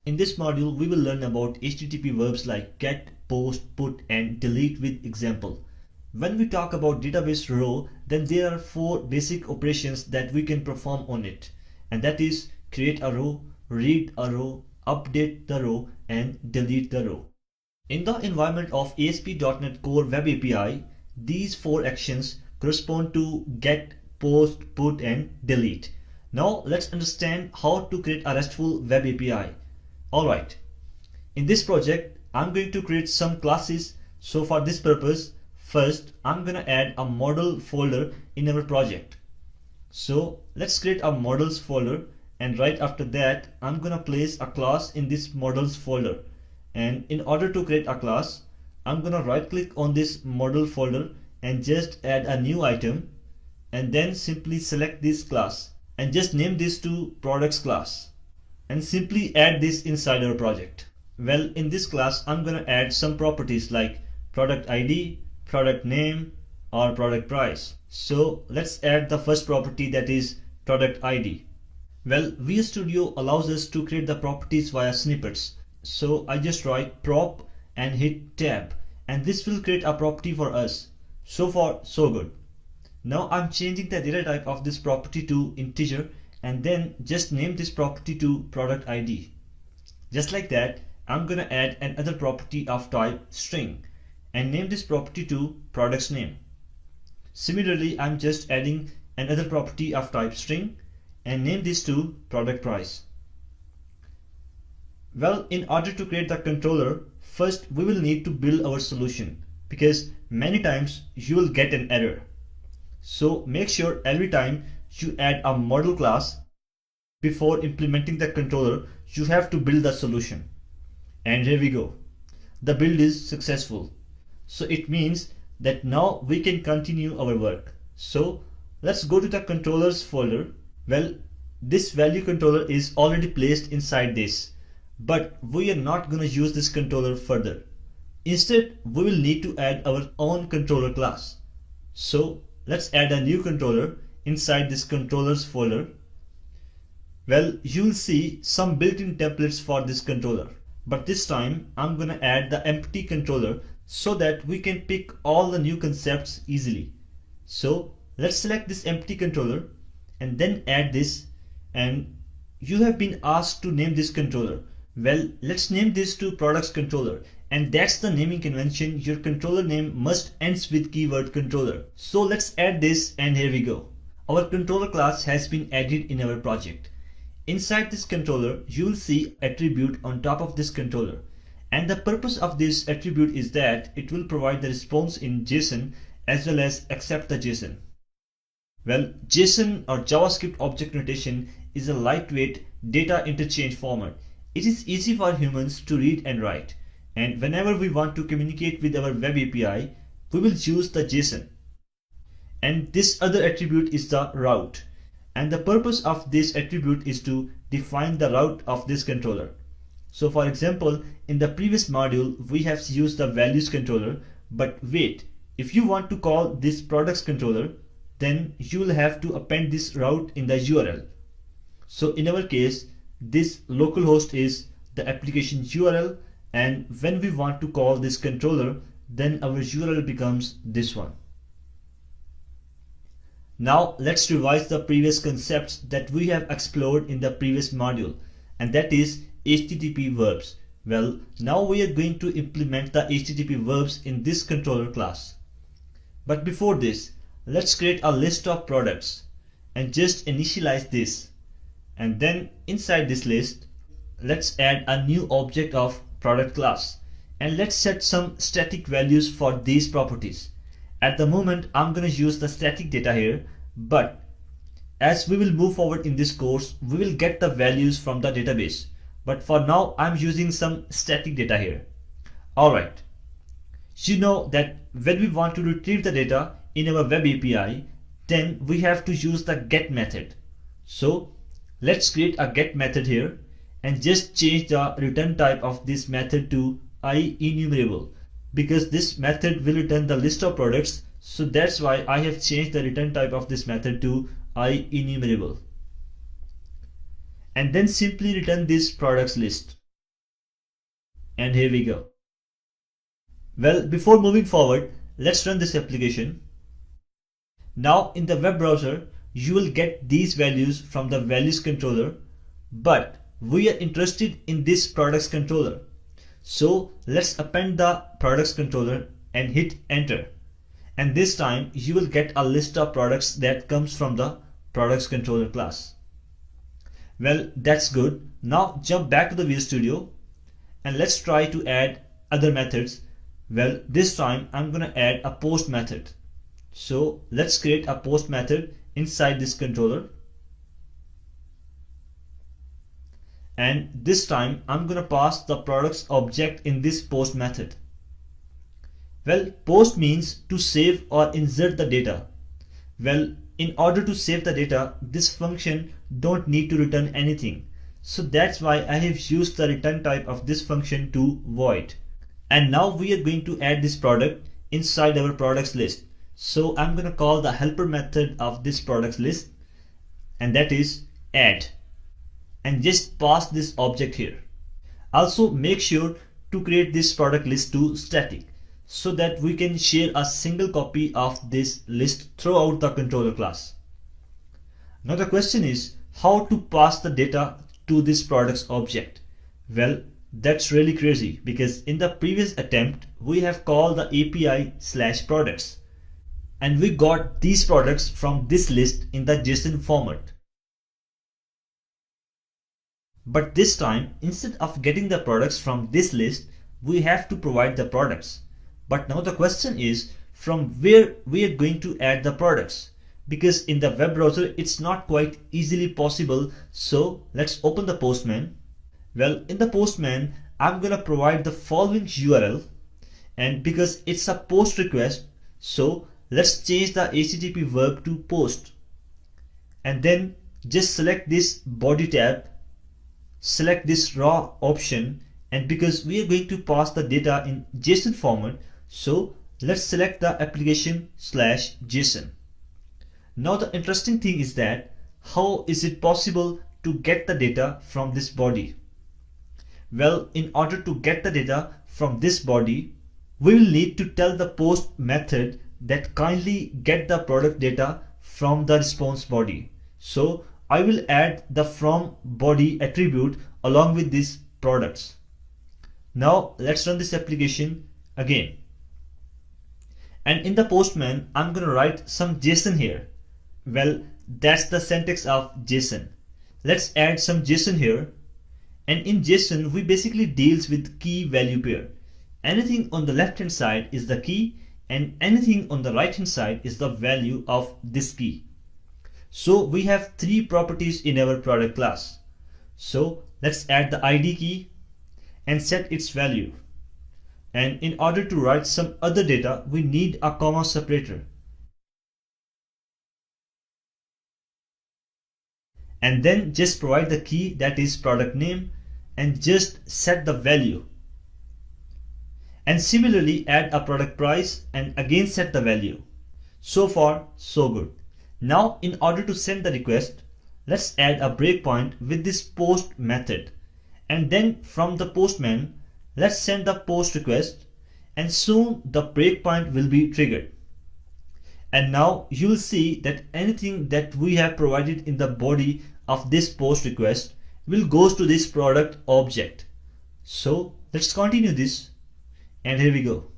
In this module, we will learn about HTTP verbs like get, post, put, and delete with example. When we talk about database row, then there are four basic operations that we can perform on it. And that is create a row, read a row, update the row, and delete the row. In the environment of ASP.NET Core Web API, these four actions correspond to get, post, put, and delete. Now let's understand how to create a RESTful Web API. Alright, in this project, I'm going to create some classes. So for this purpose, first I'm going to add a model folder in our project. So let's create a models folder, and right after that, I'm going to place a class in this models folder. And in order to create a class, I'm going to right click on this model folder and just add a new item, and then simply select this class and just name this to products class, and simply add this inside our project. Well, in this class, I'm going to add some properties like product ID, product name, or product price. So let's add the first property, that is product ID. Well, VS Studio allows us to create the properties via snippets. So I just write prop and hit tab, and this will create a property for us. So far, so good. Now I'm changing the data type of this property to integer, and then just name this property to product ID. Just like that, I'm gonna add another property of type string and name this property to product's name. Similarly, I'm just adding another property of type string and name this to product price. Well, in order to create the controller, first we will need to build our solution, because many times you will get an error. So make sure every time you add a model class, before implementing the controller, you have to build the solution. And here we go. The build is successful. So it means that now we can continue our work. So let's go to the controllers folder. Well, this value controller is already placed inside this, but we are not going to use this controller further. Instead, we will need to add our own controller class. So let's add a new controller inside this controllers folder. Well, you'll see some built-in templates for this controller, but this time I'm gonna add the empty controller so that we can pick all the new concepts easily. So let's select this empty controller and then add this, and you have been asked to name this controller. Well, let's name this to products controller, and that's the naming convention. Your controller name must ends with keyword controller. So let's add this, and here we go. Our controller class has been added in our project. Inside this controller, you will see attribute on top of this controller. And the purpose of this attribute is that it will provide the response in JSON as well as accept the JSON. Well, JSON or JavaScript object notation is a lightweight data interchange format. It is easy for humans to read and write. And whenever we want to communicate with our web API, we will use the JSON. And this other attribute is the route. And the purpose of this attribute is to define the route of this controller. So for example, in the previous module, we have used the values controller, but wait, if you want to call this products controller, then you will have to append this route in the URL. So in our case, this localhost is the application URL, and when we want to call this controller, then our URL becomes this one. Now let's revise the previous concepts that we have explored in the previous module, and that is HTTP verbs. Well, now we are going to implement the HTTP verbs in this controller class. But before this, let's create a list of products and just initialize this. And then inside this list, let's add a new object of product class, and let's set some static values for these properties. At the moment, I'm going to use the static data here, but as we will move forward in this course, we will get the values from the database. But for now, I'm using some static data here. Alright, you know that when we want to retrieve the data in our web API, then we have to use the get method. So let's create a get method here and just change the return type of this method to IEnumerable, because this method will return the list of products. So that's why I have changed the return type of this method to IEnumerable. And then simply return this products list. and here we go. Well, before moving forward, let's run this application. Now in the web browser, you will get these values from the values controller, but we are interested in this products controller. So let's append the products controller and hit enter. And this time you will get a list of products that comes from the products controller class. Well, that's good. Now jump back to the Visual Studio and let's try to add other methods. Well, this time I'm gonna add a post method. So let's create a post method inside this controller. And this time I'm gonna pass the products object in this post method. Well, post means to save or insert the data. Well, in order to save the data, this function don't need to return anything. So that's why I have used the return type of this function to void. And now we are going to add this product inside our products list. So I'm going to call the helper method of this products list, and that is add, and just pass this object here. Also make sure to create this product list to static so that we can share a single copy of this list throughout the controller class. Now the question is how to pass the data to this products object. Well, that's really crazy because in the previous attempt we have called the API/products and we got these products from this list in the JSON format. But this time, instead of getting the products from this list, we have to provide the products. But now the question is from where we are going to add the products, because in the web browser it's not quite easily possible. So let's open the Postman. Well, in the Postman I'm gonna provide the following URL, and because it's a post request, so let's change the HTTP verb to post, and then just select this body tab, select this raw option, and because we are going to pass the data in JSON format, so let's select the application/JSON. Now the interesting thing is that how is it possible to get the data from this body? Well, in order to get the data from this body, we will need to tell the post method that kindly get the product data from the response body. So I will add the from body attribute along with these products. Now let's run this application again. And in the Postman, I'm going to write some JSON here. Well, that's the syntax of JSON. Let's add some JSON here. And in JSON, we basically deals with key value pair. Anything on the left hand side is the key, and anything on the right hand side is the value of this key. So we have three properties in our product class. So let's add the ID key and set its value. And in order to write some other data, we need a comma separator. And then just provide the key, that is product name, and just set the value. And similarly add a product price and again set the value. So far so good. Now in order to send the request, let's add a breakpoint with this post method, and then from the Postman let's send the post request, and soon the breakpoint will be triggered. And now you will see that anything that we have provided in the body of this post request will goes to this product object. So let's continue this, and here we go.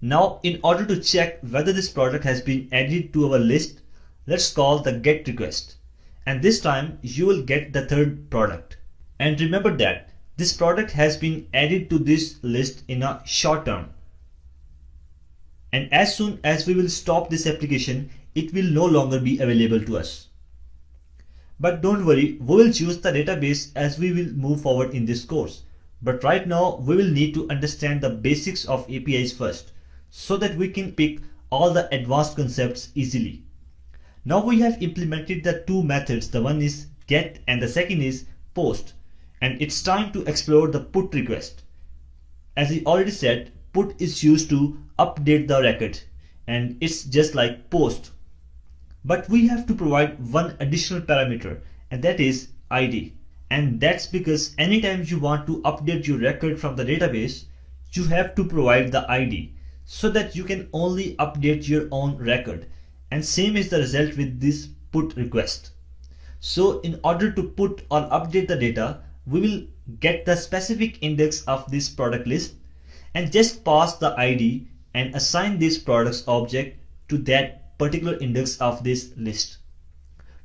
Now in order to check whether this product has been added to our list, let's call the get request, and this time you will get the third product. And remember that this product has been added to this list in a short term, and as soon as we will stop this application, it will no longer be available to us. But don't worry, we will choose the database as we will move forward in this course. But right now we will need to understand the basics of APIs first, so that we can pick all the advanced concepts easily. Now we have implemented the two methods, the one is get and the second is post, and it's time to explore the put request. As I already said, put is used to update the record, and it's just like post. But we have to provide one additional parameter, and that is ID. And that's because anytime you want to update your record from the database, you have to provide the ID so that you can only update your own record. And same is the result with this put request. So in order to put or update the data, we will get the specific index of this product list and just pass the ID and assign this products object to that particular index of this list.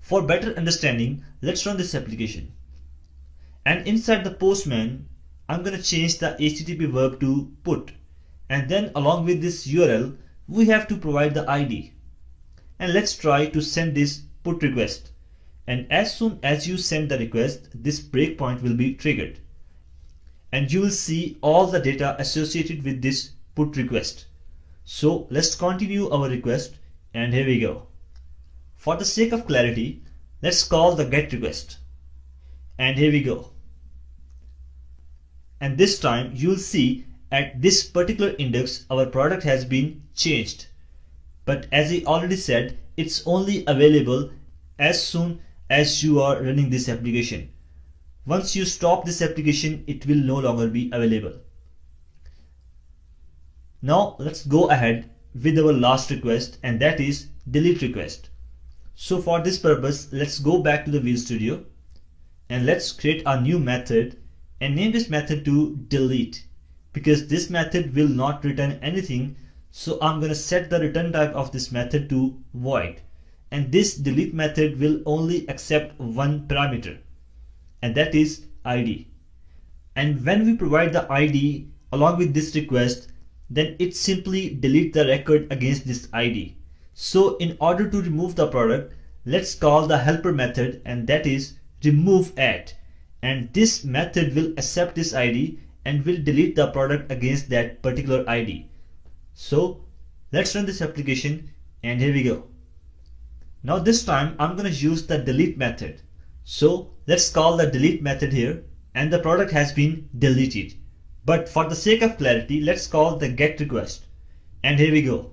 For better understanding, let's run this application. And inside the Postman, I'm going to change the HTTP verb to put. And then along with this URL, we have to provide the ID. And let's try to send this put request. And as soon as you send the request, this breakpoint will be triggered. And you will see all the data associated with this put request. So let's continue our request, and here we go. For the sake of clarity, let's call the get request. And here we go. And this time you'll see at this particular index our product has been changed. But as I already said, it's only available as soon as you are running this application. Once you stop this application, it will no longer be available. Now let's go ahead with our last request, and that is delete request. So for this purpose, let's go back to the Visual Studio and let's create a new method and name this method to delete, because this method will not return anything. So I'm going to set the return type of this method to void, and this delete method will only accept one parameter, and that is ID. And when we provide the ID along with this request, then it simply delete the record against this ID. So in order to remove the product, let's call the helper method, and that is remove at. And this method will accept this ID and will delete the product against that particular ID. So let's run this application, and here we go. Now this time I'm going to use the delete method. So let's call the delete method here, and the product has been deleted. But for the sake of clarity, let's call the get request, and here we go.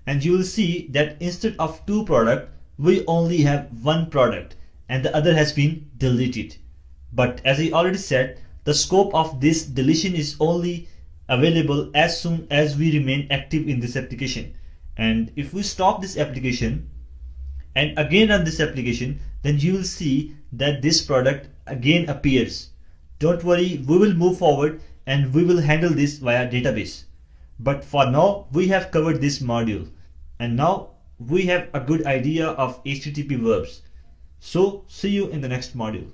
And you will see that instead of two products, we only have one product, and the other has been deleted. But as I already said, the scope of this deletion is only available as soon as we remain active in this application. And if we stop this application and again run this application, then you will see that this product again appears. Don't worry, we will move forward and we will handle this via database. But for now, we have covered this module, and now we have a good idea of HTTP verbs. So see you in the next module.